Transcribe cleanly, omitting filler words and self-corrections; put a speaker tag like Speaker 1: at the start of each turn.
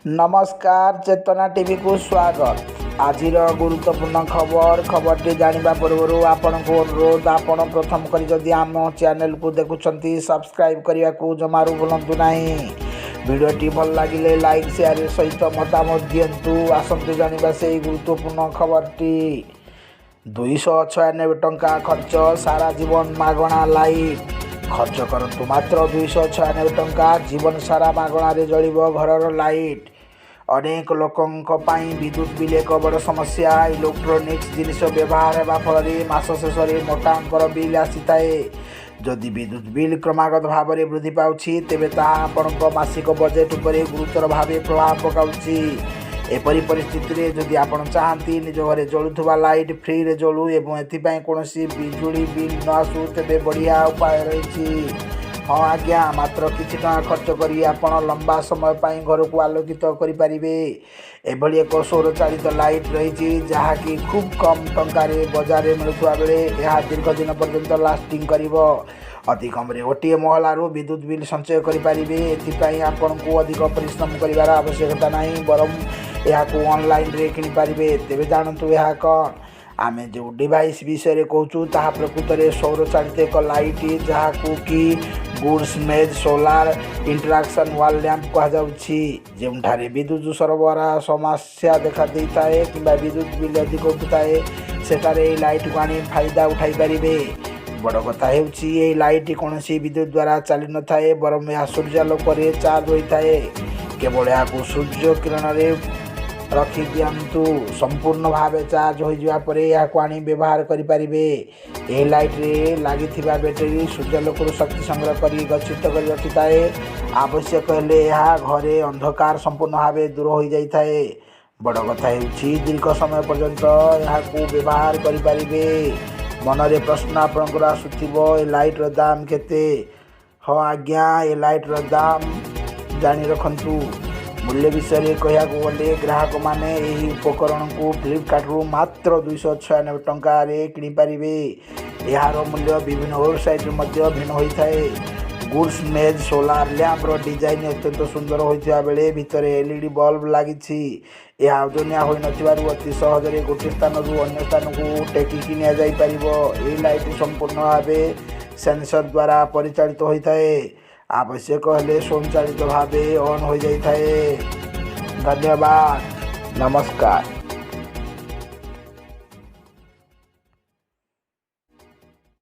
Speaker 1: नमस्कार चेतना टीवी को स्वागत। आज गुरुत्वपूर्ण खबरटी जानिबा पूर्व आपण को अनुरोध आपण प्रथम करी जदि आम चैनल को देखुछंती सब्सक्राइब करिया को जमारू भूलंतु नाही। वीडियोटी भल लागिले लाइक शेयर सहित मतामत दियंतु। आसंतु जानिबा से गुरुत्वपूर्ण खबरटी। 296 टंका खर्च सारा जीवन मागणा लाइट। खर्च करंतु मात्र 296 टंका जीवन सारा मागणारे जलिब घरर लाइट। अनेक लोकों विद्युत बिल एक बड़ समस्या। इलेक्ट्रोनिक्स जिनिस व्यवहार होगा फल मास शेष में मोटा अंकर बिल आसी थाए। जदि विद्युत बिल क्रमागत भाव में वृद्धि पाउछि तेबे ताहा आपणक मासिक बजेट उपर गुरुतर भाव प्रभाव पकाउछि। एपरी परिस्थिति रे जदि आपण चाहती निज घरे जलुथुवा लाइट फ्री रे जलू एवं एथिपाई कोनोसी बिजुली बिल न आसू तेबे बढ़िया उपाय रही। हाँ आज्ञा, मात्र किछि टका खर्च करी आपण लंबा समय पाई घर को आलोकित करि परिबे। एभली एक सौर चालित लाइट रही जहाँकि खूब कम टंकार बजार में मिलुवा बेले यह दीर्घ दिन पर्यंत लास्टिंग करिवो। अति कम गोटे महलारू विद्युत बिल संचय करें। एथिपाई आपण को अधिक परिश्रम करिवार आवश्यकता नहीं, बरम यह ऑनलाइन रे किनि पारिबे। तेबे जानतु यह कौन आमे जो डिवाइस विषय कहूँ ताहा प्रकृत में सौर चालित एक लाइट जहाँ कि गुड्स मेज सोलार इंटराक्शन वाल लैंप कहुच्छी। विद्युत सरबराह समस्या देखा देता कि विद्युत बिल अधिक उठुए सेठारे लाइट को आनी फायदा उठाई पारे। बड़ कथा है लाइट कौन विद्युत द्वारा चली न थाए, बरम यह सूर्यालोक चार्ज होता है। केवल यहाँ सूर्य किरण रखी दिंतु संपूर्ण भाव चार्ज हो जापर यह आनी व्यवहार करें। लाइट रे लगी बैटेरी सूर्यालोक शक्ति संग्रह कर गच्छित कर रखी थाए। आवश्यक हेले यह घरे अंधकार संपूर्ण भाव दूर हो जाता है। बड़ कथा है दीर्घ समय पर्यंत यह व्यवहार करें। मनरे प्रश्न आपंकर आसुथिबो ए लाइट रो दाम केते? हाँ आज्ञा, ए लाइट रो दाम जानी रखंतु। मूल्य विषय कह गले ग्राहक माने यही उपकरण को फ्लिपकार्ट रु मात्र 296 टंका किनीपारे। यार मूल्य विभिन्न वेबसाइट भिन्न होता है। गुड्स मेज सोलार लैंप रो डिजाइन अत्यंत सुंदर होता बेले भितर एलईडी बल्ब लगी। यह ओजनिया हो नथिबारु अति सहजरे गोटे स्थान रु अन्य स्थान को टेकिकी निया जाई परिबो। ए लाइट संपूर्ण भाव सेंसर द्वारा परिचालित होता है। आवश्यक हेले स्वयंचालित भाव ऑन हो जाए। धन्यवाद, नमस्कार।